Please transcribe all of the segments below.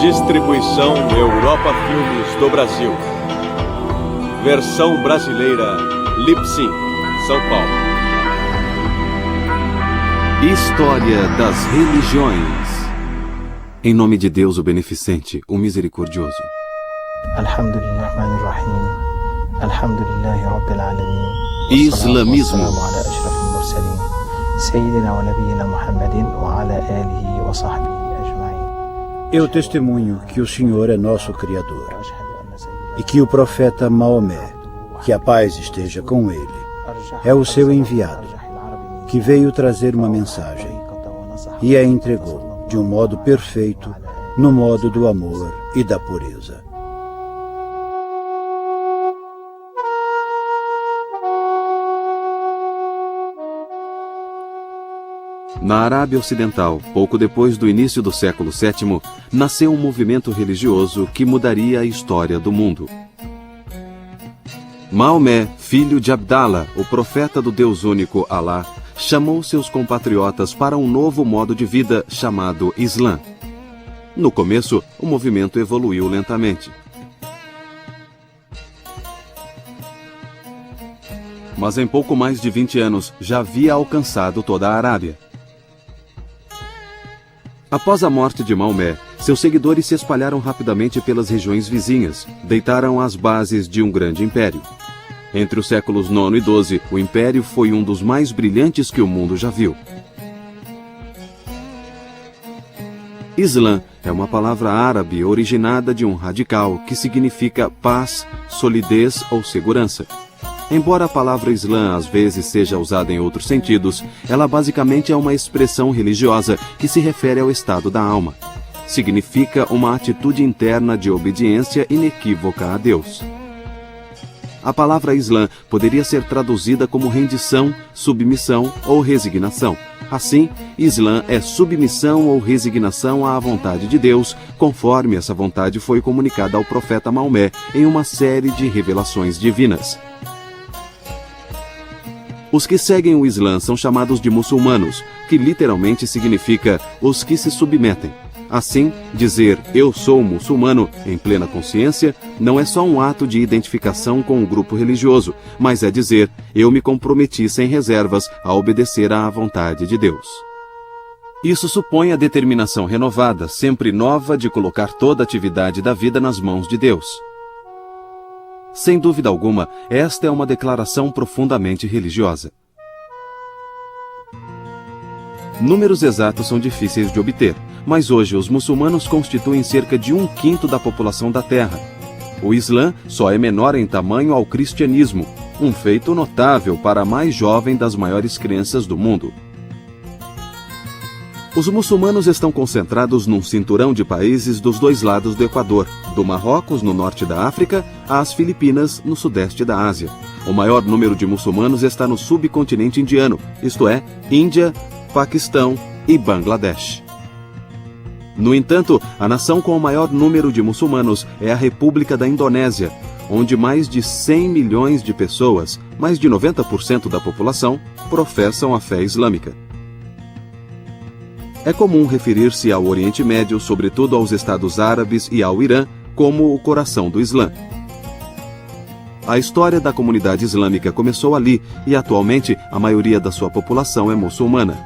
Distribuição Europa Filmes do Brasil. Versão brasileira Lipsyn, São Paulo. História das religiões. Em nome de Deus, o Beneficente, o Misericordioso. Islamismo. Eu testemunho que o Senhor é nosso Criador e que o profeta Maomé, que a paz esteja com ele, é o seu enviado, que veio trazer uma mensagem e a entregou de um modo perfeito, no modo do amor e da pureza. Na Arábia Ocidental, pouco depois do início do século VII, nasceu um movimento religioso que mudaria a história do mundo. Maomé, filho de Abdallah, o profeta do Deus único Alá, chamou seus compatriotas para um novo modo de vida chamado Islã. No começo, o movimento evoluiu lentamente. Mas em pouco mais de 20 anos já havia alcançado toda a Arábia. Após a morte de Maomé, seus seguidores se espalharam rapidamente pelas regiões vizinhas, deitaram as bases de um grande império. Entre os séculos IX e XII, o império foi um dos mais brilhantes que o mundo já viu. Islã é uma palavra árabe originada de um radical que significa paz, solidez ou segurança. Embora a palavra Islã às vezes seja usada em outros sentidos, ela basicamente é uma expressão religiosa que se refere ao estado da alma. Significa uma atitude interna de obediência inequívoca a Deus. A palavra Islã poderia ser traduzida como rendição, submissão ou resignação. Assim, Islã é submissão ou resignação à vontade de Deus, conforme essa vontade foi comunicada ao profeta Maomé em uma série de revelações divinas. Os que seguem o Islã são chamados de muçulmanos, que literalmente significa os que se submetem. Assim, dizer eu sou muçulmano em plena consciência não é só um ato de identificação com um grupo religioso, mas é dizer eu me comprometi sem reservas a obedecer à vontade de Deus. Isso supõe a determinação renovada, sempre nova, de colocar toda a atividade da vida nas mãos de Deus. Sem dúvida alguma, esta é uma declaração profundamente religiosa. Números exatos são difíceis de obter, mas hoje os muçulmanos constituem cerca de 1/5 da população da Terra. O Islã só é menor em tamanho ao cristianismo, um feito notável para a mais jovem das maiores crenças do mundo. Os muçulmanos estão concentrados num cinturão de países dos dois lados do Equador, do Marrocos, no norte da África, às Filipinas, no sudeste da Ásia. O maior número de muçulmanos está no subcontinente indiano, isto é, Índia, Paquistão e Bangladesh. No entanto, a nação com o maior número de muçulmanos é a República da Indonésia, onde mais de 100 milhões de pessoas, mais de 90% da população, professam a fé islâmica. É comum referir-se ao Oriente Médio, sobretudo aos Estados Árabes e ao Irã, como o coração do Islã. A história da comunidade islâmica começou ali e atualmente a maioria da sua população é muçulmana.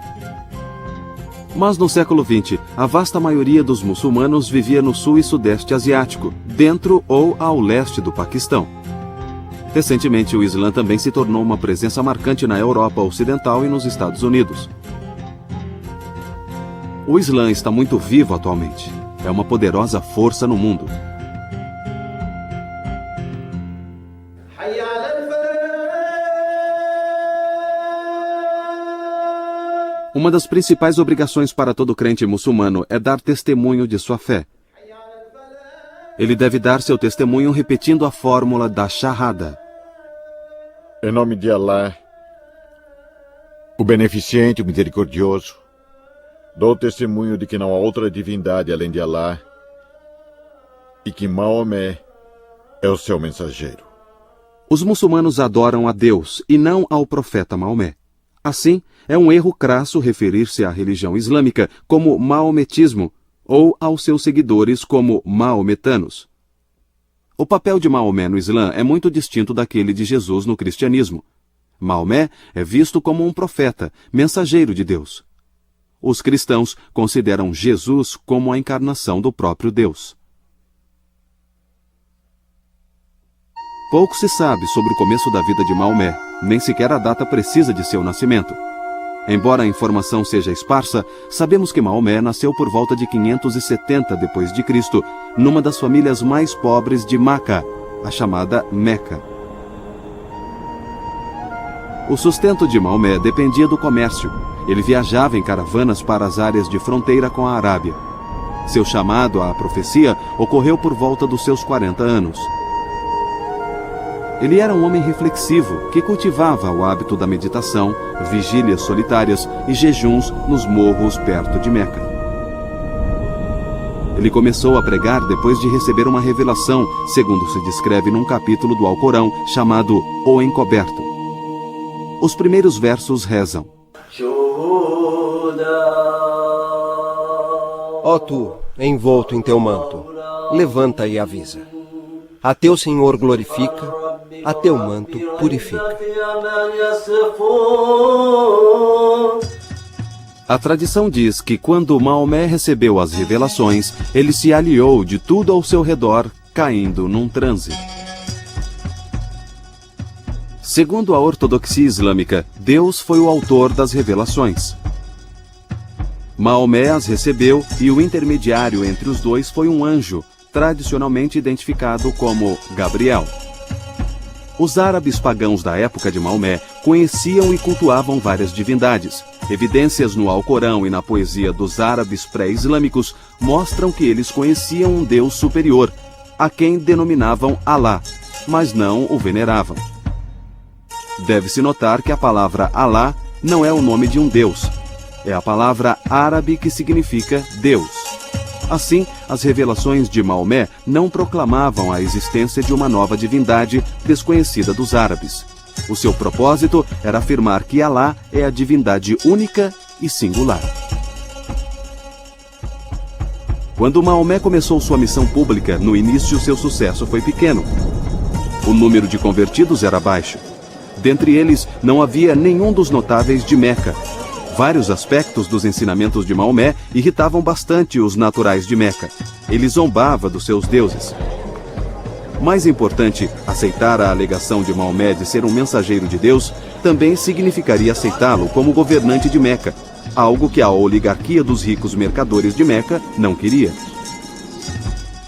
Mas no século XX, a vasta maioria dos muçulmanos vivia no sul e sudeste asiático, dentro ou ao leste do Paquistão. Recentemente, o Islã também se tornou uma presença marcante na Europa Ocidental e nos Estados Unidos. O Islã está muito vivo atualmente. É uma poderosa força no mundo. Uma das principais obrigações para todo crente muçulmano é dar testemunho de sua fé. Ele deve dar seu testemunho repetindo a fórmula da Shahada. Em nome de Alá, o Beneficente, o Misericordioso, dou testemunho de que não há outra divindade além de Alá e que Maomé é o seu mensageiro. Os muçulmanos adoram a Deus e não ao profeta Maomé. Assim, é um erro crasso referir-se à religião islâmica como maometismo ou aos seus seguidores como maometanos. O papel de Maomé no Islã é muito distinto daquele de Jesus no cristianismo. Maomé é visto como um profeta, mensageiro de Deus. Os cristãos consideram Jesus como a encarnação do próprio Deus. Pouco se sabe sobre o começo da vida de Maomé, nem sequer a data precisa de seu nascimento. Embora a informação seja esparsa, sabemos que Maomé nasceu por volta de 570 d.C., numa das famílias mais pobres de Maca, a chamada Meca. O sustento de Maomé dependia do comércio. Ele viajava em caravanas para as áreas de fronteira com a Arábia. Seu chamado à profecia ocorreu por volta dos seus 40 anos. Ele era um homem reflexivo que cultivava o hábito da meditação, vigílias solitárias e jejuns nos morros perto de Meca. Ele começou a pregar depois de receber uma revelação, segundo se descreve num capítulo do Alcorão chamado O Encoberto. Os primeiros versos rezam: Ó tu, envolto em teu manto, levanta e avisa. A teu Senhor glorifica, a teu manto purifica. A tradição diz que quando Maomé recebeu as revelações, ele se aliou de tudo ao seu redor, caindo num transe. Segundo a ortodoxia islâmica, Deus foi o autor das revelações. Maomé as recebeu e o intermediário entre os dois foi um anjo, tradicionalmente identificado como Gabriel. Os árabes pagãos da época de Maomé conheciam e cultuavam várias divindades. Evidências no Alcorão e na poesia dos árabes pré-islâmicos mostram que eles conheciam um Deus superior, a quem denominavam Alá, mas não o veneravam. Deve-se notar que a palavra Alá não é o nome de um Deus. É a palavra árabe que significa Deus. Assim, as revelações de Maomé não proclamavam a existência de uma nova divindade desconhecida dos árabes. O seu propósito era afirmar que Alá é a divindade única e singular. Quando Maomé começou sua missão pública, no início seu sucesso foi pequeno. O número de convertidos era baixo. Dentre eles, não havia nenhum dos notáveis de Meca. Vários aspectos dos ensinamentos de Maomé irritavam bastante os naturais de Meca. Ele zombava dos seus deuses. Mais importante, aceitar a alegação de Maomé de ser um mensageiro de Deus também significaria aceitá-lo como governante de Meca, algo que a oligarquia dos ricos mercadores de Meca não queria.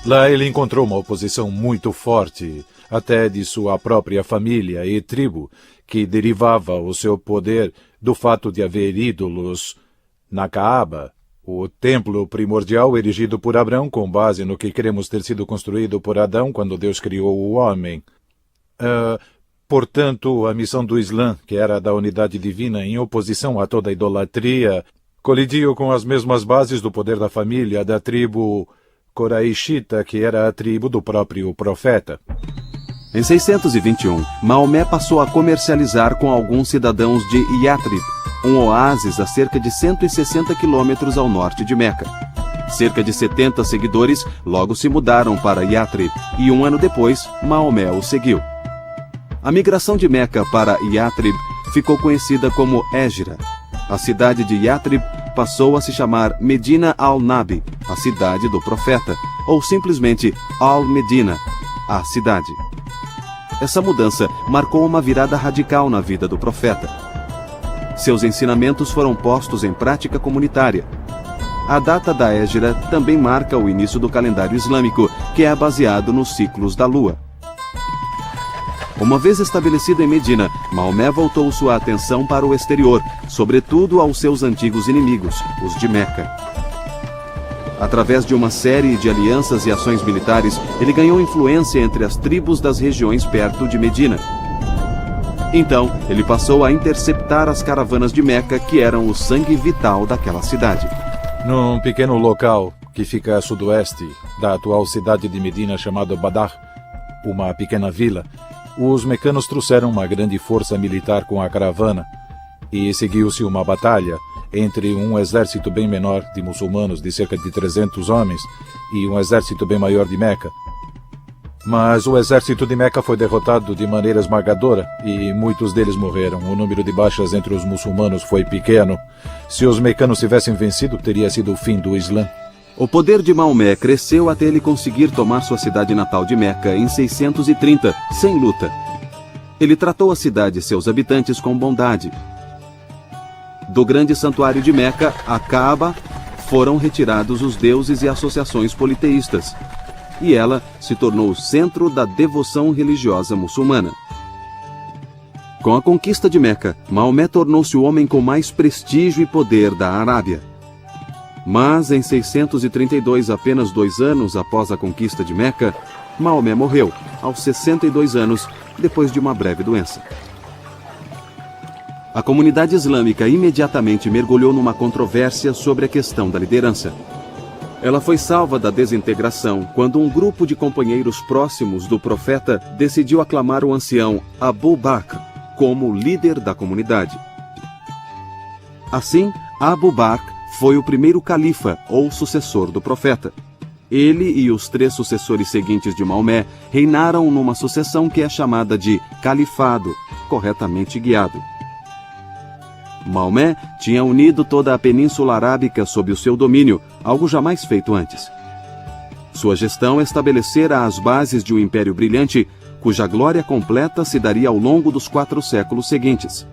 Lá ele encontrou uma oposição muito forte, até de sua própria família e tribo, que derivava o seu poder do fato de haver ídolos na Kaaba, o templo primordial erigido por Abraão com base no que cremos ter sido construído por Adão quando Deus criou o homem. Portanto, a missão do Islã, que era da unidade divina em oposição a toda a idolatria, colidiu com as mesmas bases do poder da família da tribo Coraishita, que era a tribo do próprio profeta. Em 621, Maomé passou a comercializar com alguns cidadãos de Yatrib, um oásis a cerca de 160 quilômetros ao norte de Meca. Cerca de 70 seguidores logo se mudaram para Yatrib e um ano depois, Maomé o seguiu. A migração de Meca para Yatrib ficou conhecida como Hégira. A cidade de Yatrib passou a se chamar Medina al-Nabi, a cidade do profeta, ou simplesmente Al-Medina, a cidade. Essa mudança marcou uma virada radical na vida do profeta. Seus ensinamentos foram postos em prática comunitária. A data da Hégira também marca o início do calendário islâmico, que é baseado nos ciclos da lua. Uma vez estabelecido em Medina, Maomé voltou sua atenção para o exterior, sobretudo aos seus antigos inimigos, os de Meca. Através de uma série de alianças e ações militares, ele ganhou influência entre as tribos das regiões perto de Medina. Então, ele passou a interceptar as caravanas de Meca, que eram o sangue vital daquela cidade. Num pequeno local que fica a sudoeste da atual cidade de Medina, chamado Badar, uma pequena vila, os mecanos trouxeram uma grande força militar com a caravana e seguiu-se uma batalha entre um exército bem menor de muçulmanos, de cerca de 300 homens, e um exército bem maior de Meca. Mas o exército de Meca foi derrotado de maneira esmagadora e muitos deles morreram. O número de baixas entre os muçulmanos foi pequeno. Se os mecanos tivessem vencido, teria sido o fim do Islã. O poder de Maomé cresceu até ele conseguir tomar sua cidade natal de Meca em 630, sem luta. Ele tratou a cidade e seus habitantes com bondade. Do grande santuário de Meca, a Kaaba, foram retirados os deuses e associações politeístas, e ela se tornou o centro da devoção religiosa muçulmana. Com a conquista de Meca, Maomé tornou-se o homem com mais prestígio e poder da Arábia. Mas, em 632, apenas 2 anos após a conquista de Meca, Maomé morreu, aos 62 anos, depois de uma breve doença. A comunidade islâmica imediatamente mergulhou numa controvérsia sobre a questão da liderança. Ela foi salva da desintegração quando um grupo de companheiros próximos do profeta decidiu aclamar o ancião Abu Bakr como líder da comunidade. Assim, Abu Bakr foi o primeiro califa ou sucessor do profeta. Ele e os 3 sucessores seguintes de Maomé reinaram numa sucessão que é chamada de califado, corretamente guiado. Maomé tinha unido toda a Península Arábica sob o seu domínio, algo jamais feito antes. Sua gestão estabelecera as bases de um império brilhante, cuja glória completa se daria ao longo dos 4 séculos seguintes.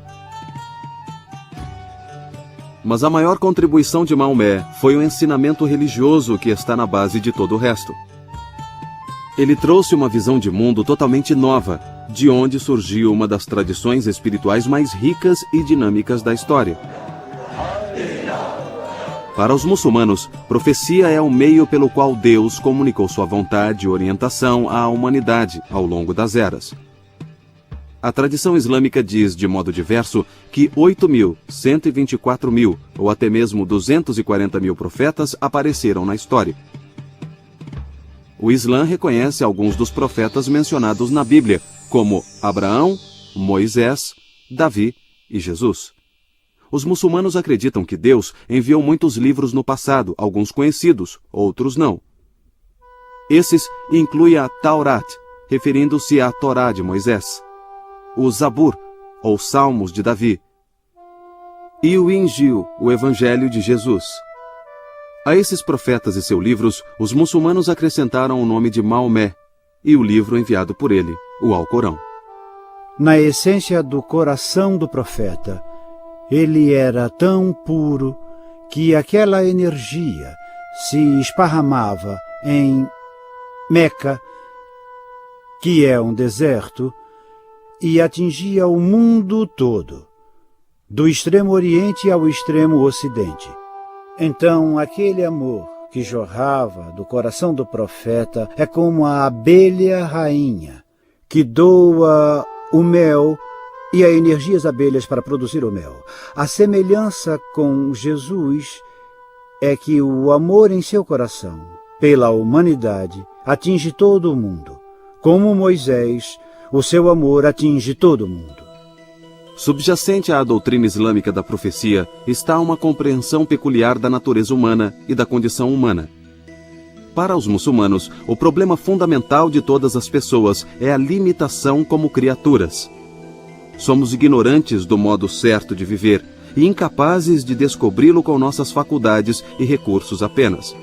Mas a maior contribuição de Maomé foi o ensinamento religioso que está na base de todo o resto. Ele trouxe uma visão de mundo totalmente nova, de onde surgiu uma das tradições espirituais mais ricas e dinâmicas da história. Para os muçulmanos, profecia é o meio pelo qual Deus comunicou sua vontade e orientação à humanidade ao longo das eras. A tradição islâmica diz, de modo diverso, que 8.000, 124.000 ou até mesmo 240.000 profetas apareceram na história. O Islã reconhece alguns dos profetas mencionados na Bíblia, como Abraão, Moisés, Davi e Jesus. Os muçulmanos acreditam que Deus enviou muitos livros no passado, alguns conhecidos, outros não. Esses incluem a Taurat, referindo-se à Torá de Moisés, o Zabur, ou Salmos de Davi, e o Injil, o Evangelho de Jesus. A esses profetas e seus livros, os muçulmanos acrescentaram o nome de Maomé e o livro enviado por ele, o Alcorão. Na essência do coração do profeta, ele era tão puro que aquela energia se esparramava em Meca, que é um deserto, e atingia o mundo todo, do extremo oriente ao extremo ocidente. Então, aquele amor que jorrava do coração do profeta é como a abelha rainha, que doa o mel e a energia às abelhas para produzir o mel. A semelhança com Jesus é que o amor em seu coração, pela humanidade, atinge todo o mundo. Como Moisés, o seu amor atinge todo o mundo. Subjacente à doutrina islâmica da profecia está uma compreensão peculiar da natureza humana e da condição humana. Para os muçulmanos, o problema fundamental de todas as pessoas é a limitação como criaturas. Somos ignorantes do modo certo de viver e incapazes de descobri-lo com nossas faculdades e recursos apenas.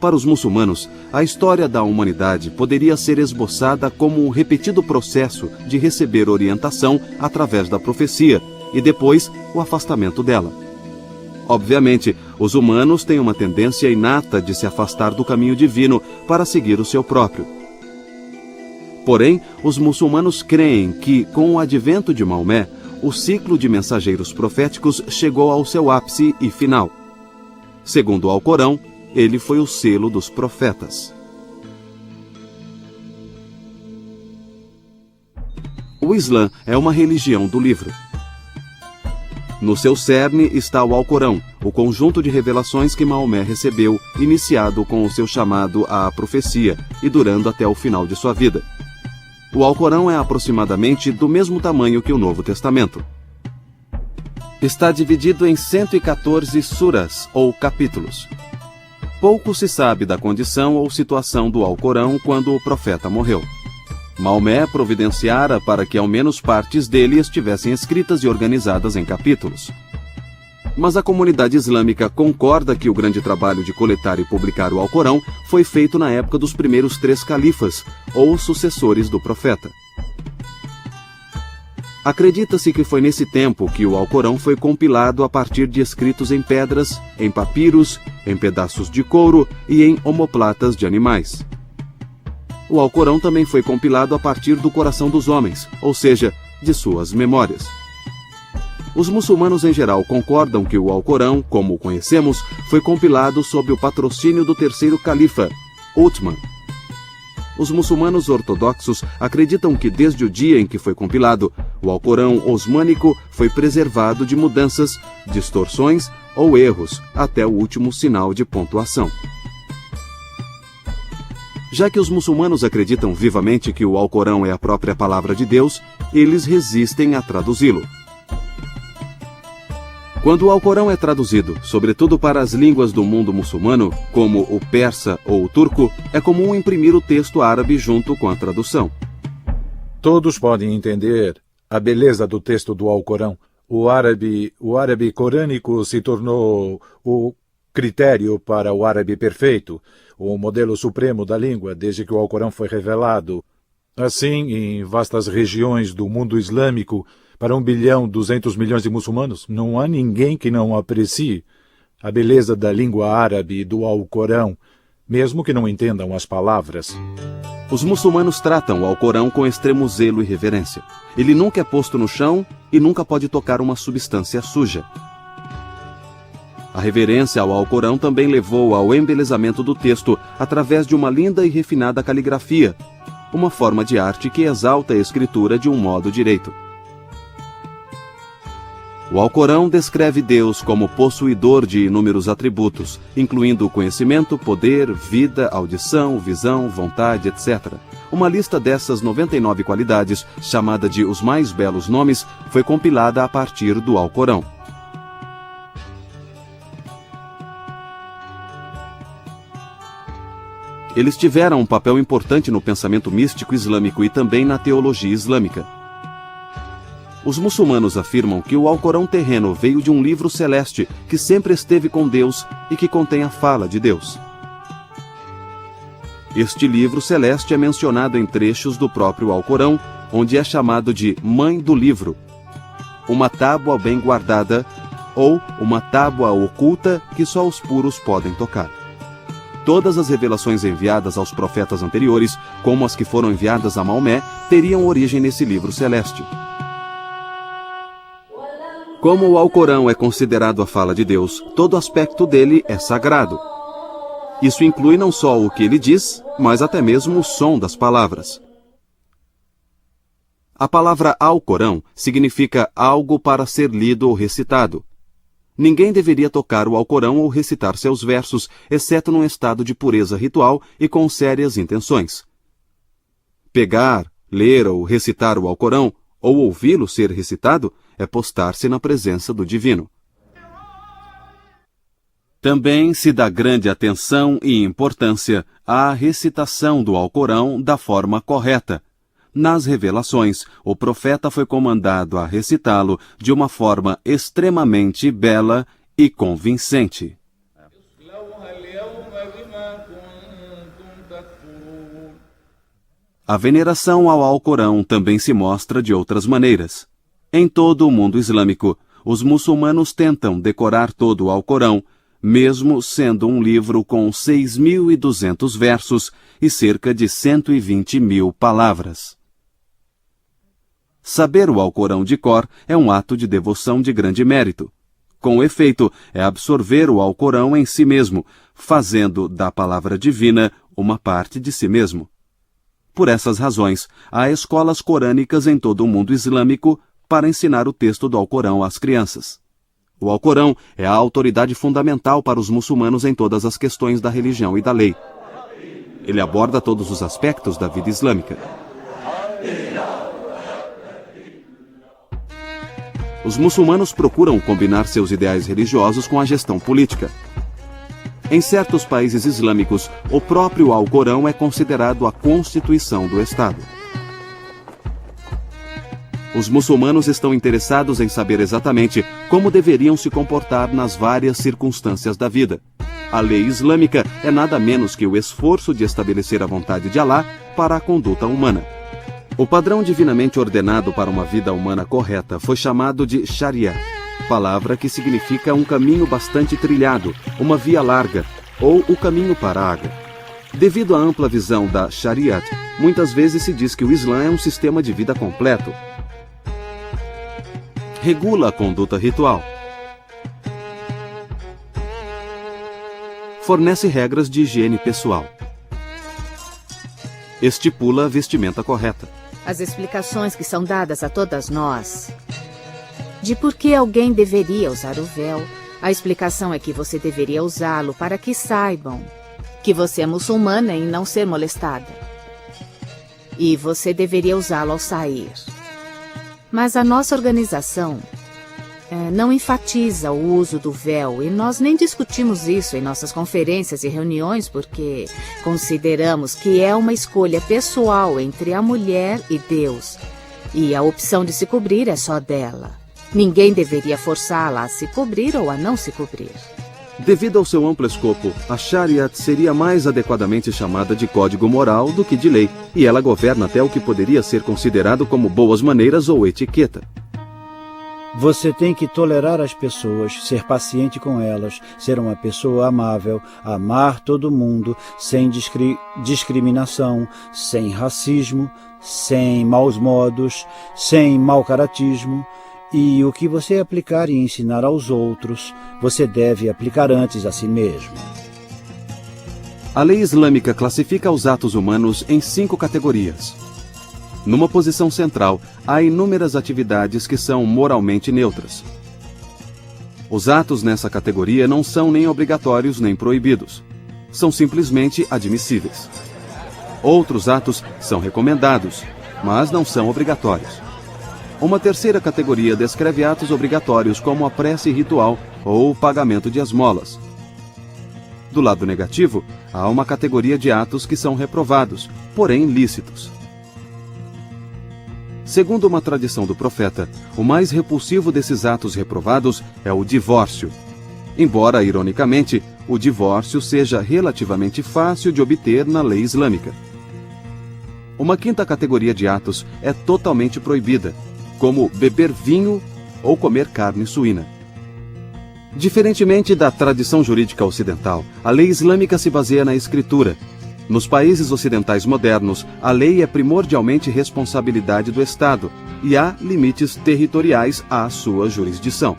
Para os muçulmanos, a história da humanidade poderia ser esboçada como um repetido processo de receber orientação através da profecia e depois o afastamento dela. Obviamente, os humanos têm uma tendência inata de se afastar do caminho divino para seguir o seu próprio. Porém, os muçulmanos creem que, com o advento de Maomé, o ciclo de mensageiros proféticos chegou ao seu ápice e final. Segundo o Alcorão, ele foi o selo dos profetas. O Islã é uma religião do livro. No seu cerne está o Alcorão, o conjunto de revelações que Maomé recebeu, iniciado com o seu chamado à profecia e durando até o final de sua vida. O Alcorão é aproximadamente do mesmo tamanho que o Novo Testamento. Está dividido em 114 suras, ou capítulos. Pouco se sabe da condição ou situação do Alcorão quando o profeta morreu. Maomé providenciara para que ao menos partes dele estivessem escritas e organizadas em capítulos. Mas a comunidade islâmica concorda que o grande trabalho de coletar e publicar o Alcorão foi feito na época dos primeiros 3 califas, ou sucessores do profeta. Acredita-se que foi nesse tempo que o Alcorão foi compilado a partir de escritos em pedras, em papiros, em pedaços de couro e em omoplatas de animais. O Alcorão também foi compilado a partir do coração dos homens, ou seja, de suas memórias. Os muçulmanos em geral concordam que o Alcorão, como o conhecemos, foi compilado sob o patrocínio do 3º califa, Uthman. Os muçulmanos ortodoxos acreditam que desde o dia em que foi compilado, o Alcorão osmânico foi preservado de mudanças, distorções ou erros até o último sinal de pontuação. Já que os muçulmanos acreditam vivamente que o Alcorão é a própria palavra de Deus, eles resistem a traduzi-lo. Quando o Alcorão é traduzido, sobretudo para as línguas do mundo muçulmano, como o persa ou o turco, é comum imprimir o texto árabe junto com a tradução. Todos podem entender a beleza do texto do Alcorão. O árabe corânico se tornou o critério para o árabe perfeito, o modelo supremo da língua desde que o Alcorão foi revelado. Assim, em vastas regiões do mundo islâmico, para 1.200 bilhões de muçulmanos, não há ninguém que não aprecie a beleza da língua árabe e do Alcorão, mesmo que não entendam as palavras. Os muçulmanos tratam o Alcorão com extremo zelo e reverência. Ele nunca é posto no chão e nunca pode tocar uma substância suja. A reverência ao Alcorão também levou ao embelezamento do texto através de uma linda e refinada caligrafia, uma forma de arte que exalta a escritura de um modo direito. O Alcorão descreve Deus como possuidor de inúmeros atributos, incluindo conhecimento, poder, vida, audição, visão, vontade, etc. Uma lista dessas 99 qualidades, chamada de Os Mais Belos Nomes, foi compilada a partir do Alcorão. Eles tiveram um papel importante no pensamento místico islâmico e também na teologia islâmica. Os muçulmanos afirmam que o Alcorão terreno veio de um livro celeste que sempre esteve com Deus e que contém a fala de Deus. Este livro celeste é mencionado em trechos do próprio Alcorão, onde é chamado de Mãe do Livro, uma tábua bem guardada ou uma tábua oculta que só os puros podem tocar. Todas as revelações enviadas aos profetas anteriores, como as que foram enviadas a Maomé, teriam origem nesse livro celeste. Como o Alcorão é considerado a fala de Deus, todo aspecto dele é sagrado. Isso inclui não só o que ele diz, mas até mesmo o som das palavras. A palavra Alcorão significa algo para ser lido ou recitado. Ninguém deveria tocar o Alcorão ou recitar seus versos, exceto num estado de pureza ritual e com sérias intenções. Pegar, ler ou recitar o Alcorão, ou ouvi-lo ser recitado, é postar-se na presença do divino. Também se dá grande atenção e importância à recitação do Alcorão da forma correta. Nas revelações, o profeta foi comandado a recitá-lo de uma forma extremamente bela e convincente. A veneração ao Alcorão também se mostra de outras maneiras. Em todo o mundo islâmico, os muçulmanos tentam decorar todo o Alcorão, mesmo sendo um livro com 6.200 versos e cerca de 120.000 palavras. Saber o Alcorão de cor é um ato de devoção de grande mérito. Com efeito, é absorver o Alcorão em si mesmo, fazendo da palavra divina uma parte de si mesmo. Por essas razões, há escolas corânicas em todo o mundo islâmico para ensinar o texto do Alcorão às crianças. O Alcorão é a autoridade fundamental para os muçulmanos em todas as questões da religião e da lei. Ele aborda todos os aspectos da vida islâmica. os muçulmanos procuram combinar seus ideais religiosos com a gestão política. Em certos países islâmicos, o próprio Alcorão é considerado a constituição do Estado. Os muçulmanos estão interessados em saber exatamente como deveriam se comportar nas várias circunstâncias da vida. A lei islâmica é nada menos que o esforço de estabelecer a vontade de Alá para a conduta humana. O padrão divinamente ordenado para uma vida humana correta foi chamado de Sharia, palavra que significa um caminho bastante trilhado, uma via larga, ou o caminho para a água. Devido à ampla visão da Shariat, muitas vezes se diz que o Islã é um sistema de vida completo. Regula a conduta ritual. Fornece regras de higiene pessoal. Estipula a vestimenta correta. As explicações que são dadas a todas nós de por que alguém deveria usar o véu, a explicação é que você deveria usá-lo para que saibam que você é muçulmana e não ser molestada. E você deveria usá-lo ao sair. Mas a nossa organização não enfatiza o uso do véu e nós nem discutimos isso em nossas conferências e reuniões porque consideramos que é uma escolha pessoal entre a mulher e Deus e a opção de se cobrir é só dela. Ninguém deveria forçá-la a se cobrir ou a não se cobrir. Devido ao seu amplo escopo, a Shariat seria mais adequadamente chamada de código moral do que de lei, e ela governa até o que poderia ser considerado como boas maneiras ou etiqueta. Você tem que tolerar as pessoas, ser paciente com elas, ser uma pessoa amável, amar todo mundo, sem discriminação, sem racismo, sem maus modos, sem mau caratismo. E o que você aplicar e ensinar aos outros, você deve aplicar antes a si mesmo. A lei islâmica classifica os atos humanos em 5 categorias. Numa posição central, há inúmeras atividades que são moralmente neutras. Os atos nessa categoria não são nem obrigatórios nem proibidos. São simplesmente admissíveis. Outros atos são recomendados, mas não são obrigatórios. Uma terceira categoria descreve atos obrigatórios como a prece ritual ou o pagamento de esmolas. Do lado negativo, há uma categoria de atos que são reprovados, porém lícitos. Segundo uma tradição do profeta, o mais repulsivo desses atos reprovados é o divórcio. Embora, ironicamente, o divórcio seja relativamente fácil de obter na lei islâmica. Uma quinta categoria de atos é totalmente proibida, como beber vinho ou comer carne suína. Diferentemente da tradição jurídica ocidental, a lei islâmica se baseia na escritura. Nos países ocidentais modernos, a lei é primordialmente responsabilidade do Estado e há limites territoriais à sua jurisdição.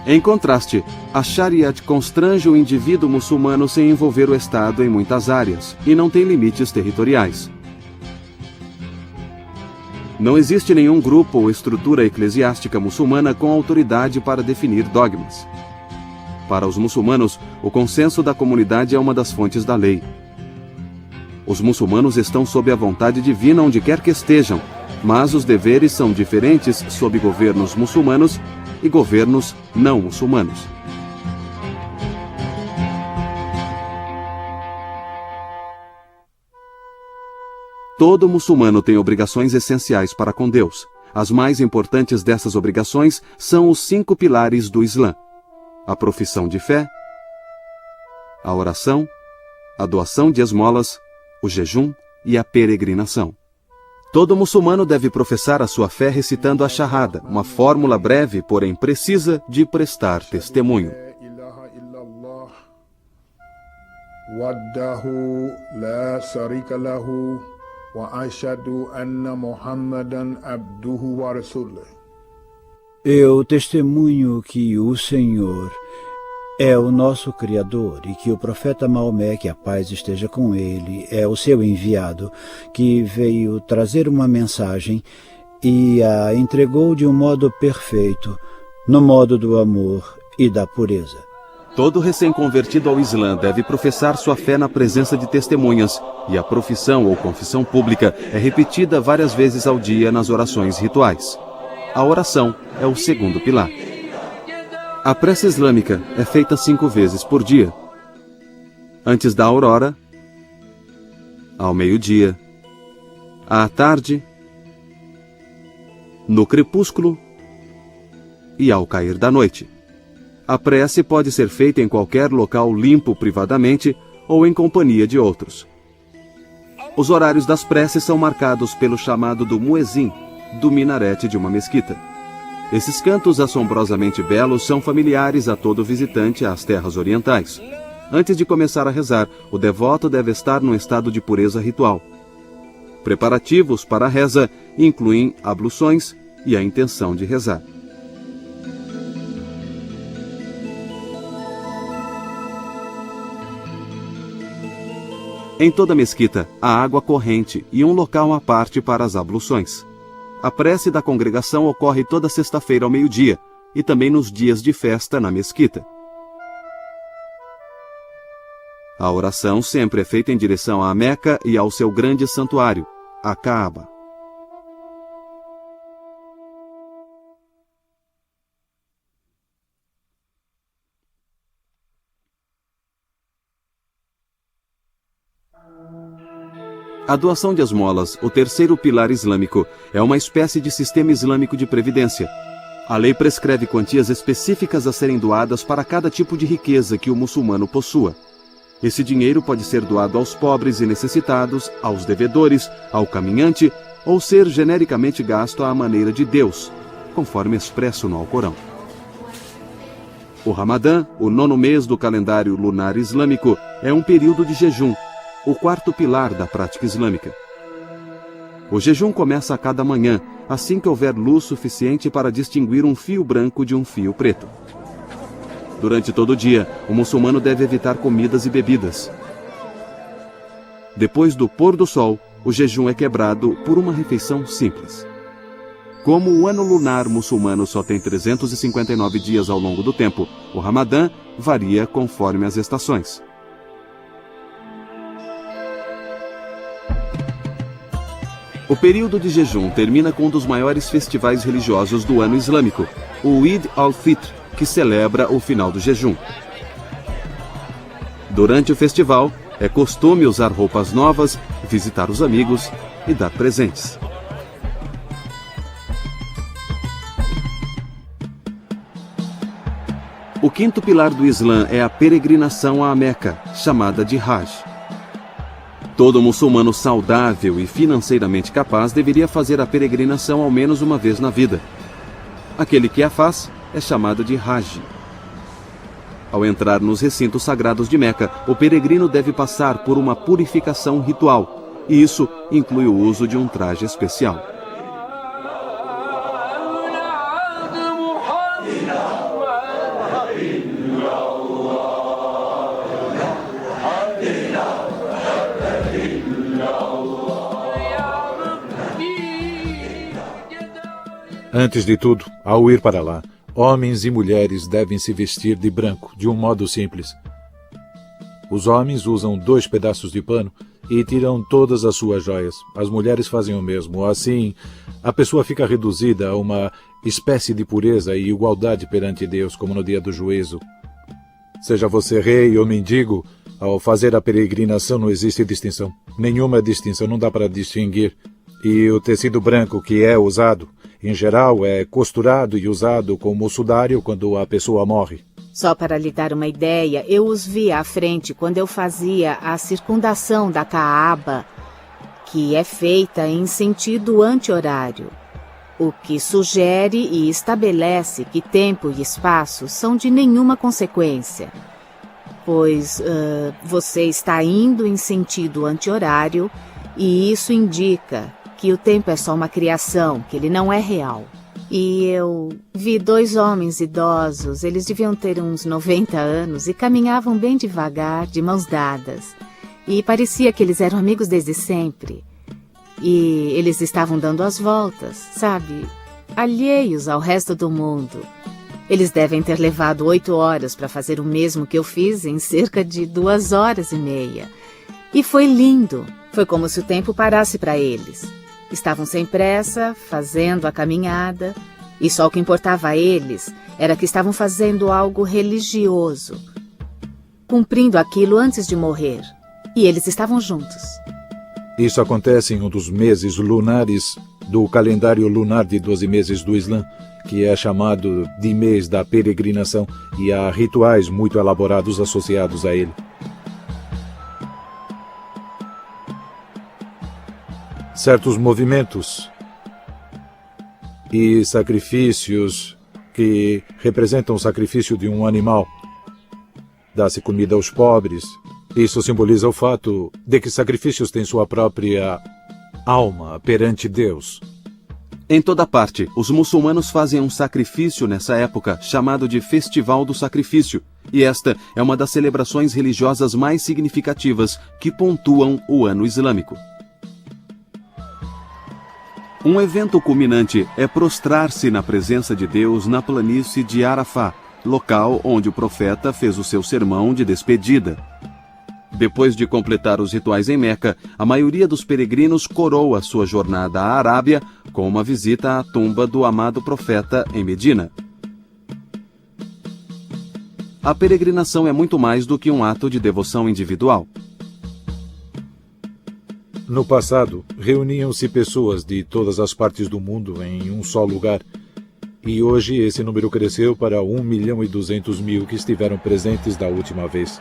Em contraste, a Shariat constrange o indivíduo muçulmano sem envolver o Estado em muitas áreas e não tem limites territoriais. Não existe nenhum grupo ou estrutura eclesiástica muçulmana com autoridade para definir dogmas. Para os muçulmanos, o consenso da comunidade é uma das fontes da lei. Os muçulmanos estão sob a vontade divina onde quer que estejam, mas os deveres são diferentes sob governos muçulmanos e governos não muçulmanos. Todo muçulmano tem obrigações essenciais para com Deus. As mais importantes dessas obrigações são os 5 pilares do Islã: a profissão de fé, a oração, a doação de esmolas, o jejum e a peregrinação. Todo muçulmano deve professar a sua fé recitando a Shahada, uma fórmula breve, porém precisa, de prestar testemunho. Wahdahu la sharika lahu wa ashhadu anna Muhammadan abduhu wa rasuluh. Eu testemunho que o Senhor é o nosso Criador e que o profeta Maomé, que a paz esteja com ele, é o seu enviado, que veio trazer uma mensagem e a entregou de um modo perfeito, no modo do amor e da pureza. Todo recém-convertido ao Islã deve professar sua fé na presença de testemunhas, e a profissão ou confissão pública é repetida várias vezes ao dia nas orações rituais. A oração é o segundo pilar. A prece islâmica é feita 5 vezes por dia. Antes da aurora, ao meio-dia, à tarde, no crepúsculo e ao cair da noite. A prece pode ser feita em qualquer local limpo privadamente ou em companhia de outros. Os horários das preces são marcados pelo chamado do muezim, do minarete de uma mesquita. Esses cantos assombrosamente belos são familiares a todo visitante às terras orientais. Antes de começar a rezar, o devoto deve estar num estado de pureza ritual. Preparativos para a reza incluem abluções e a intenção de rezar. Em toda mesquita, há água corrente e um local à parte para as abluções. A prece da congregação ocorre toda sexta-feira ao meio-dia e também nos dias de festa na mesquita. A oração sempre é feita em direção à Meca e ao seu grande santuário, a Kaaba. A doação de esmolas, o terceiro pilar islâmico, é uma espécie de sistema islâmico de previdência. A lei prescreve quantias específicas a serem doadas para cada tipo de riqueza que o muçulmano possua. Esse dinheiro pode ser doado aos pobres e necessitados, aos devedores, ao caminhante, ou ser genericamente gasto à maneira de Deus, conforme expresso no Alcorão. O Ramadã, o 9º mês do calendário lunar islâmico, é um período de jejum, o quarto pilar da prática islâmica. O jejum começa a cada manhã, assim que houver luz suficiente para distinguir um fio branco de um fio preto. Durante todo o dia, o muçulmano deve evitar comidas e bebidas. Depois do pôr do sol, o jejum é quebrado por uma refeição simples. Como o ano lunar muçulmano só tem 359 dias ao longo do tempo, o Ramadã varia conforme as estações. O período de jejum termina com um dos maiores festivais religiosos do ano islâmico, o Eid al-Fitr, que celebra o final do jejum. Durante o festival, é costume usar roupas novas, visitar os amigos e dar presentes. O quinto pilar do Islã é a peregrinação à Meca, chamada de Hajj. Todo muçulmano saudável e financeiramente capaz deveria fazer a peregrinação ao menos uma vez na vida. Aquele que a faz é chamado de Haji. Ao entrar nos recintos sagrados de Meca, o peregrino deve passar por uma purificação ritual, e isso inclui o uso de um traje especial. Antes de tudo, ao ir para lá, homens e mulheres devem se vestir de branco, de um modo simples. Os homens usam 2 pedaços de pano e tiram todas as suas joias. As mulheres fazem o mesmo. Assim, a pessoa fica reduzida a uma espécie de pureza e igualdade perante Deus, como no dia do juízo. Seja você rei ou mendigo, ao fazer a peregrinação não existe distinção. Nenhuma distinção, não dá para distinguir. E o tecido branco que é usado, em geral, é costurado e usado como sudário quando a pessoa morre. Só para lhe dar uma ideia, eu os vi à frente quando eu fazia a circundação da Kaaba, que é feita em sentido anti-horário, o que sugere e estabelece que tempo e espaço são de nenhuma consequência, pois você está indo em sentido anti-horário e isso indica que o tempo é só uma criação, que ele não é real. E eu vi 2 homens idosos, eles deviam ter uns 90 anos e caminhavam bem devagar, de mãos dadas. E parecia que eles eram amigos desde sempre. E eles estavam dando as voltas, sabe? Alheios ao resto do mundo. Eles devem ter levado 8 horas para fazer o mesmo que eu fiz em cerca de 2 horas e meia. E foi lindo. Foi como se o tempo parasse para eles. Estavam sem pressa, fazendo a caminhada, E só o que importava a eles era que estavam fazendo algo religioso, cumprindo aquilo antes de morrer. E eles estavam juntos. Isso acontece em um dos meses lunares do calendário lunar de 12 meses do Islã, que é chamado de mês da peregrinação, e há rituais muito elaborados associados a ele. Certos movimentos e sacrifícios que representam o sacrifício de um animal. Dá-se comida aos pobres. Isso simboliza o fato de que sacrifícios têm sua própria alma perante Deus. Em toda parte, os muçulmanos fazem um sacrifício nessa época, chamado de Festival do Sacrifício, e esta é uma das celebrações religiosas mais significativas que pontuam o ano islâmico. Um evento culminante é prostrar-se na presença de Deus na planície de Arafá, local onde o profeta fez o seu sermão de despedida. Depois de completar os rituais em Meca, a maioria dos peregrinos coroa sua jornada à Arábia com uma visita à tumba do amado profeta em Medina. A peregrinação é muito mais do que um ato de devoção individual. No passado, reuniam-se pessoas de todas as partes do mundo em um só lugar, e hoje esse número cresceu para 1.200.000 que estiveram presentes da última vez.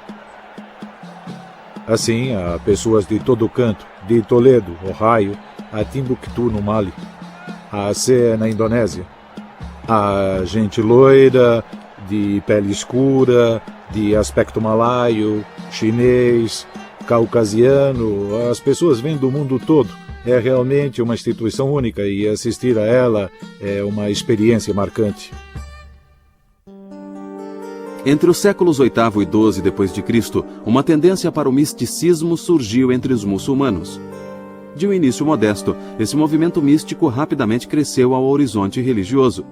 Assim, há pessoas de todo canto, de Toledo, Ohio, a Timbuktu, no Mali, a Aceh, na Indonésia, a gente loira, de pele escura, de aspecto malaio, chinês, caucasiano. As pessoas vêm do mundo todo. É realmente uma instituição única e assistir a ela é uma experiência marcante. Entre os séculos VIII e XII d.C., uma tendência para o misticismo surgiu entre os muçulmanos. De um início modesto, esse movimento místico rapidamente cresceu ao horizonte religioso.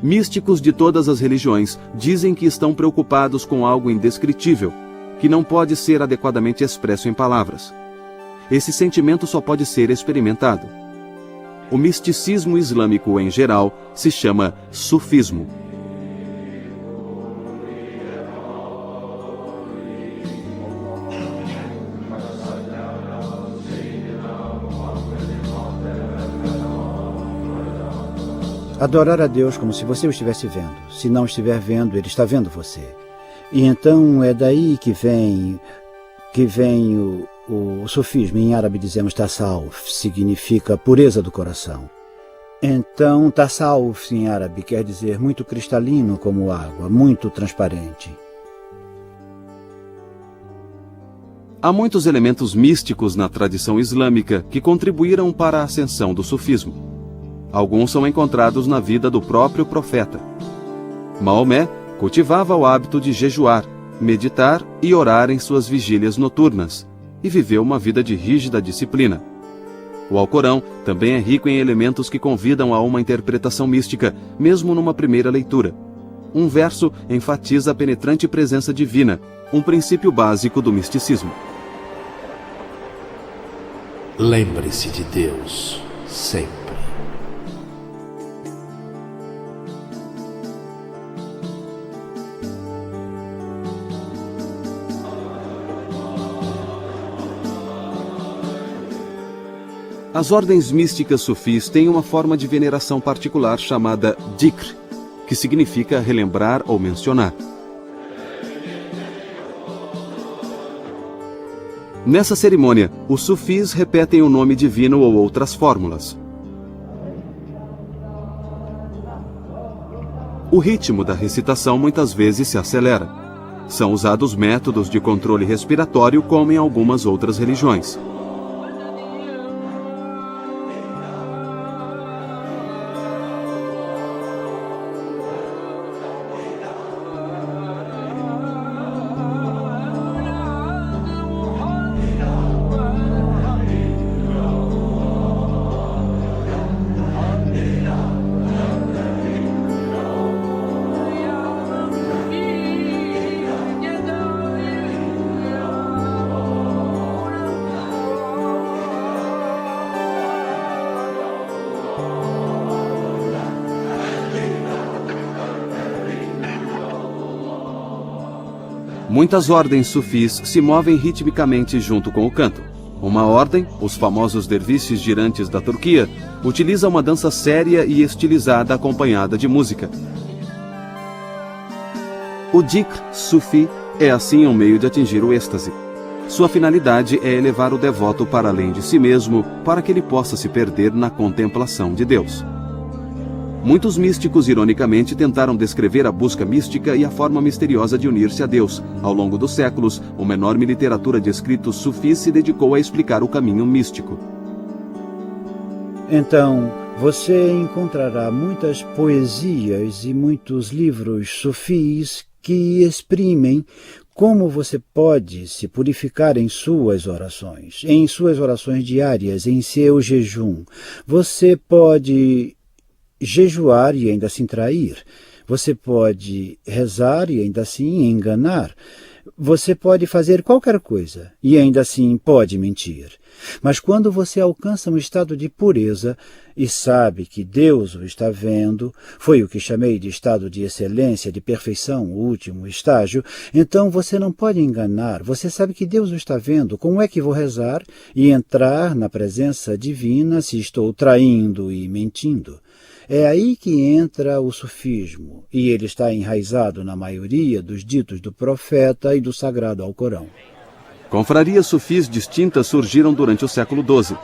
Místicos de todas as religiões dizem que estão preocupados com algo indescritível, que não pode ser adequadamente expresso em palavras. Esse sentimento só pode ser experimentado. O misticismo islâmico, em geral, se chama sufismo. Adorar a Deus como se você o estivesse vendo. Se não estiver vendo, Ele está vendo você. E então é daí que vem o sufismo. Em árabe dizemos tasawuf, significa pureza do coração. Então tasawuf em árabe quer dizer muito cristalino como água, muito transparente. Há muitos elementos místicos na tradição islâmica que contribuíram para a ascensão do sufismo. Alguns são encontrados na vida do próprio profeta. Maomé cultivava o hábito de jejuar, meditar e orar em suas vigílias noturnas, e viveu uma vida de rígida disciplina. O Alcorão também é rico em elementos que convidam a uma interpretação mística, mesmo numa primeira leitura. Um verso enfatiza a penetrante presença divina, um princípio básico do misticismo. Lembre-se de Deus sempre. As ordens místicas sufis têm uma forma de veneração particular chamada dhikr, que significa relembrar ou mencionar. Nessa cerimônia, os sufis repetem o nome divino ou outras fórmulas. O ritmo da recitação muitas vezes se acelera. São usados métodos de controle respiratório como em algumas outras religiões. Muitas ordens sufis se movem ritmicamente junto com o canto. Uma ordem, os famosos derviches girantes da Turquia, utiliza uma dança séria e estilizada acompanhada de música. O dhikr sufi é assim um meio de atingir o êxtase. Sua finalidade é elevar o devoto para além de si mesmo, para que ele possa se perder na contemplação de Deus. Muitos místicos, ironicamente, tentaram descrever a busca mística e a forma misteriosa de unir-se a Deus. Ao longo dos séculos, uma enorme literatura de escritos sufis se dedicou a explicar o caminho místico. Então, você encontrará muitas poesias e muitos livros sufis que exprimem como você pode se purificar em suas orações diárias, em seu jejum. Você pode jejuar e ainda assim trair. Você pode rezar e ainda assim enganar. Você pode fazer qualquer coisa e ainda assim pode mentir. Mas quando você alcança um estado de pureza e sabe que Deus o está vendo, foi o que chamei de estado de excelência, de perfeição, o último estágio, então você não pode enganar. Você sabe que Deus o está vendo. Como é que vou rezar e entrar na presença divina se estou traindo e mentindo? É aí que entra o sufismo, e ele está enraizado na maioria dos ditos do profeta e do sagrado Alcorão. Confrarias sufis distintas surgiram durante o século XII.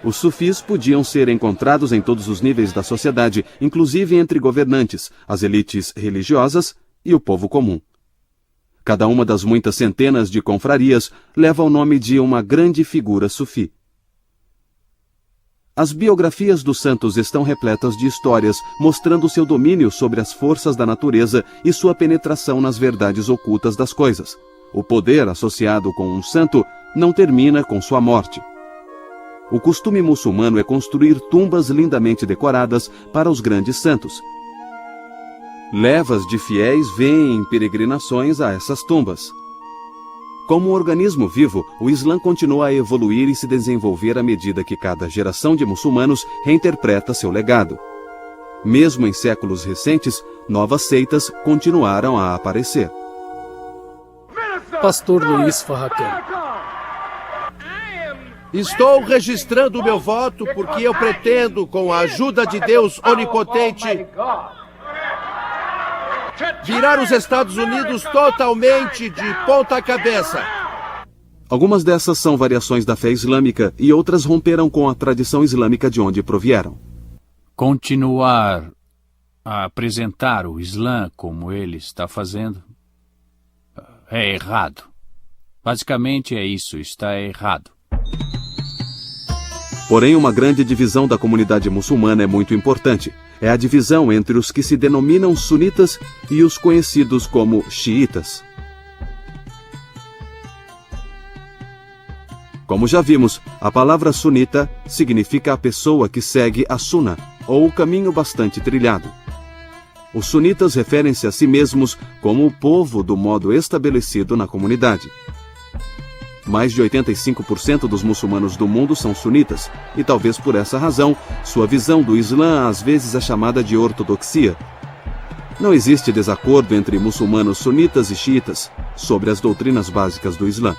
Os sufis podiam ser encontrados em todos os níveis da sociedade, inclusive entre governantes, as elites religiosas e o povo comum. Cada uma das muitas centenas de confrarias leva o nome de uma grande figura sufi. As biografias dos santos estão repletas de histórias, mostrando seu domínio sobre as forças da natureza e sua penetração nas verdades ocultas das coisas. O poder associado com um santo não termina com sua morte. O costume muçulmano é construir tumbas lindamente decoradas para os grandes santos. Levas de fiéis vêm em peregrinações a essas tumbas. Como um organismo vivo, o Islã continua a evoluir e se desenvolver à medida que cada geração de muçulmanos reinterpreta seu legado. Mesmo em séculos recentes, novas seitas continuaram a aparecer. Pastor Luiz Farrakhan. Estou registrando o meu voto porque eu pretendo, com a ajuda de Deus Onipotente, virar os Estados Unidos totalmente de ponta cabeça. Algumas dessas são variações da fé islâmica e outras romperam com a tradição islâmica de onde provieram. Continuar a apresentar o Islã como ele está fazendo é errado. Basicamente é isso, está errado. Porém, uma grande divisão da comunidade muçulmana é muito importante. É a divisão entre os que se denominam sunitas e os conhecidos como xiitas. Como já vimos, a palavra sunita significa a pessoa que segue a Sunna, ou o caminho bastante trilhado. Os sunitas referem-se a si mesmos como o povo do modo estabelecido na comunidade. Mais de 85% dos muçulmanos do mundo são sunitas, e talvez por essa razão, sua visão do Islã às vezes é chamada de ortodoxia. Não existe desacordo entre muçulmanos sunitas e xiitas sobre as doutrinas básicas do Islã.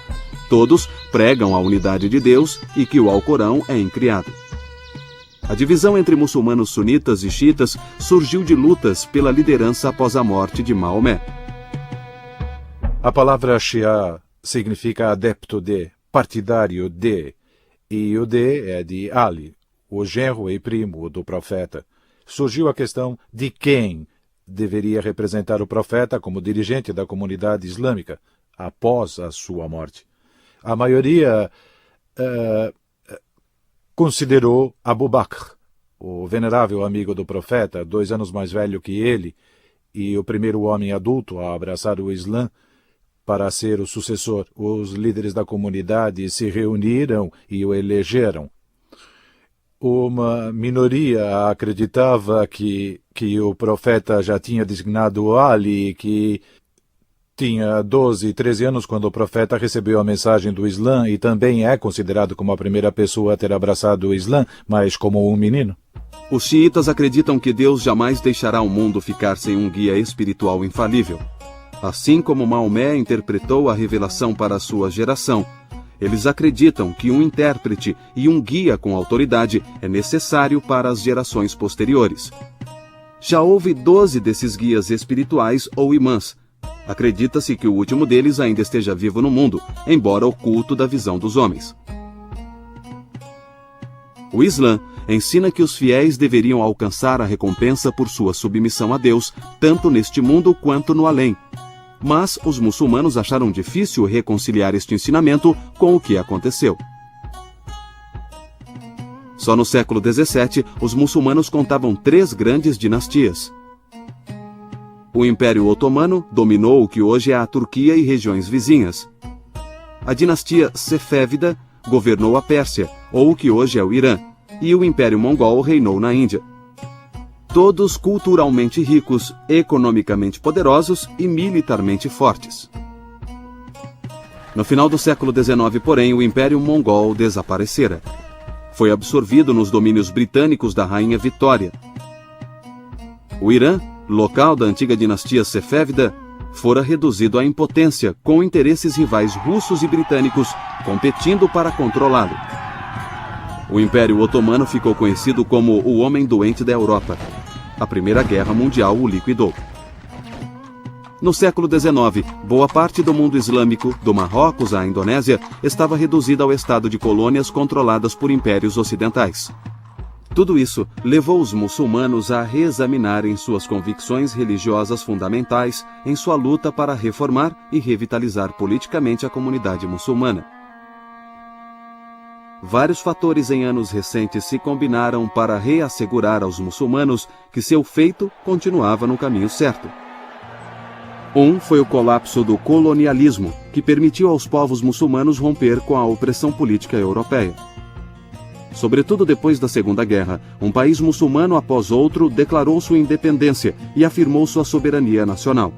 Todos pregam a unidade de Deus e que o Alcorão é incriado. A divisão entre muçulmanos sunitas e xiitas surgiu de lutas pela liderança após a morte de Maomé. A palavra Shia significa adepto de, partidário de, e o de é de Ali, o genro e primo do profeta. Surgiu a questão de quem deveria representar o profeta como dirigente da comunidade islâmica após a sua morte. A maioria considerou Abu Bakr, o venerável amigo do profeta, 2 anos mais velho que ele, e o primeiro homem adulto a abraçar o Islã, para ser o sucessor. Os líderes da comunidade se reuniram e o elegeram. Uma minoria acreditava que o profeta já tinha designado Ali, que tinha 12, 13 anos quando o profeta recebeu a mensagem do Islã e também é considerado como a primeira pessoa a ter abraçado o Islã, mas como um menino. Os xiitas acreditam que Deus jamais deixará o mundo ficar sem um guia espiritual infalível. Assim como Maomé interpretou a revelação para a sua geração, eles acreditam que um intérprete e um guia com autoridade é necessário para as gerações posteriores. Já houve 12 desses guias espirituais ou imãs. Acredita-se que o último deles ainda esteja vivo no mundo, embora oculto da visão dos homens. O Islã ensina que os fiéis deveriam alcançar a recompensa por sua submissão a Deus, tanto neste mundo quanto no além. Mas os muçulmanos acharam difícil reconciliar este ensinamento com o que aconteceu. Só no século XVII, os muçulmanos contavam 3 grandes dinastias. O Império Otomano dominou o que hoje é a Turquia e regiões vizinhas. A dinastia Sefévida governou a Pérsia, ou o que hoje é o Irã, e o Império Mongol reinou na Índia. Todos culturalmente ricos, economicamente poderosos e militarmente fortes. No final do século XIX, porém, o Império Mongol desaparecera. Foi absorvido nos domínios britânicos da Rainha Vitória. O Irã, local da antiga dinastia Sefévida, fora reduzido à impotência, com interesses rivais russos e britânicos competindo para controlá-lo. O Império Otomano ficou conhecido como o Homem Doente da Europa. A Primeira Guerra Mundial o liquidou. No século XIX, boa parte do mundo islâmico, do Marrocos à Indonésia, estava reduzida ao estado de colônias controladas por impérios ocidentais. Tudo isso levou os muçulmanos a reexaminarem suas convicções religiosas fundamentais em sua luta para reformar e revitalizar politicamente a comunidade muçulmana. Vários fatores em anos recentes se combinaram para reassegurar aos muçulmanos que seu feito continuava no caminho certo. Um foi o colapso do colonialismo, que permitiu aos povos muçulmanos romper com a opressão política europeia. Sobretudo depois da Segunda Guerra, um país muçulmano após outro declarou sua independência e afirmou sua soberania nacional.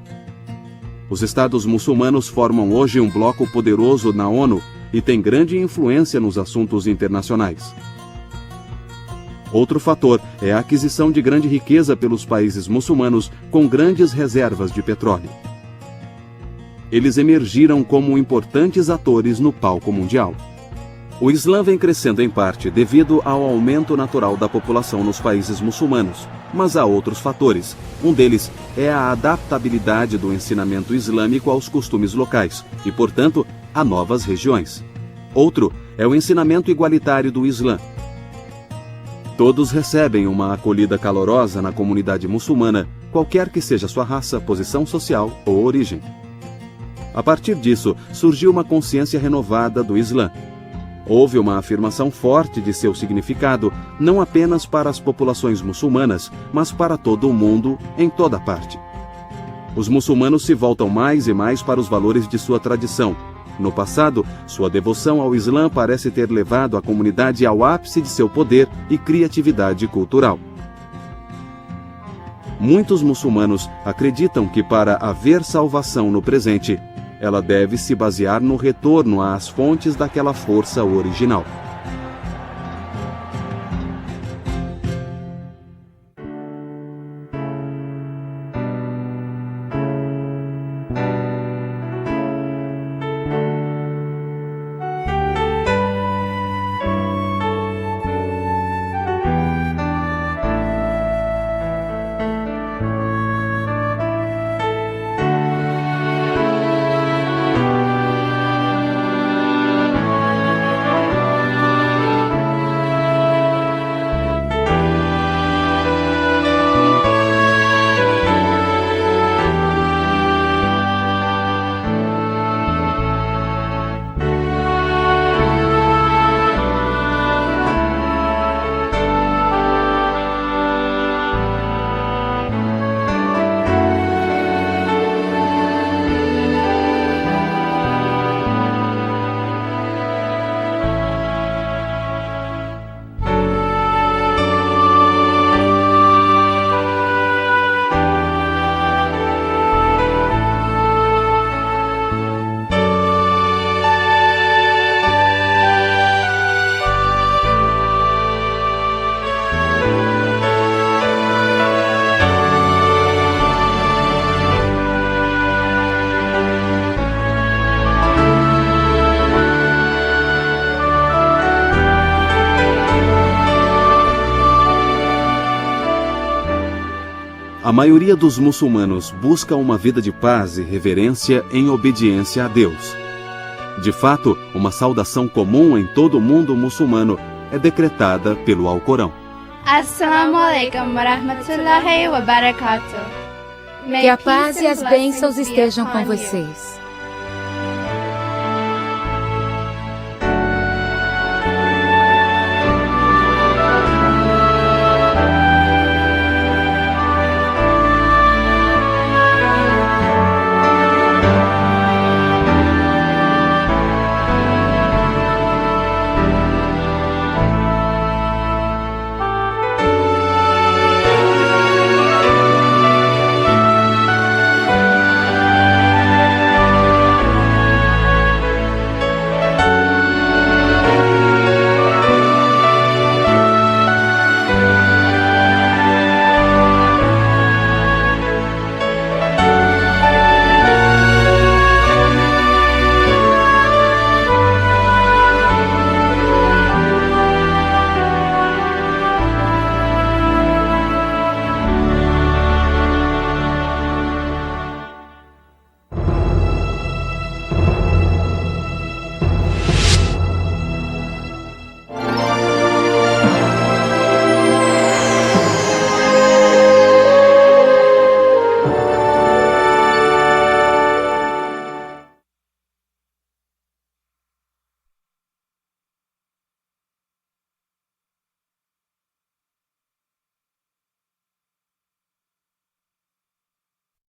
Os Estados muçulmanos formam hoje um bloco poderoso na ONU e têm grande influência nos assuntos internacionais. Outro fator é a aquisição de grande riqueza pelos países muçulmanos com grandes reservas de petróleo. Eles emergiram como importantes atores no palco mundial. O Islã vem crescendo em parte devido ao aumento natural da população nos países muçulmanos, mas há outros fatores. Um deles é a adaptabilidade do ensinamento islâmico aos costumes locais e, portanto, a novas regiões. Outro é o ensinamento igualitário do Islã. Todos recebem uma acolhida calorosa na comunidade muçulmana, qualquer que seja sua raça, posição social ou origem. A partir disso, surgiu uma consciência renovada do Islã. Houve uma afirmação forte de seu significado, não apenas para as populações muçulmanas, mas para todo o mundo, em toda parte. Os muçulmanos se voltam mais e mais para os valores de sua tradição. No passado, sua devoção ao Islã parece ter levado a comunidade ao ápice de seu poder e criatividade cultural. Muitos muçulmanos acreditam que para haver salvação no presente, ela deve se basear no retorno às fontes daquela força original. A maioria dos muçulmanos busca uma vida de paz e reverência em obediência a Deus. De fato, uma saudação comum em todo o mundo muçulmano é decretada pelo Alcorão. Assalamu alaikum wa rahmatullahi wa barakatuh. Que a paz e as bênçãos estejam com vocês.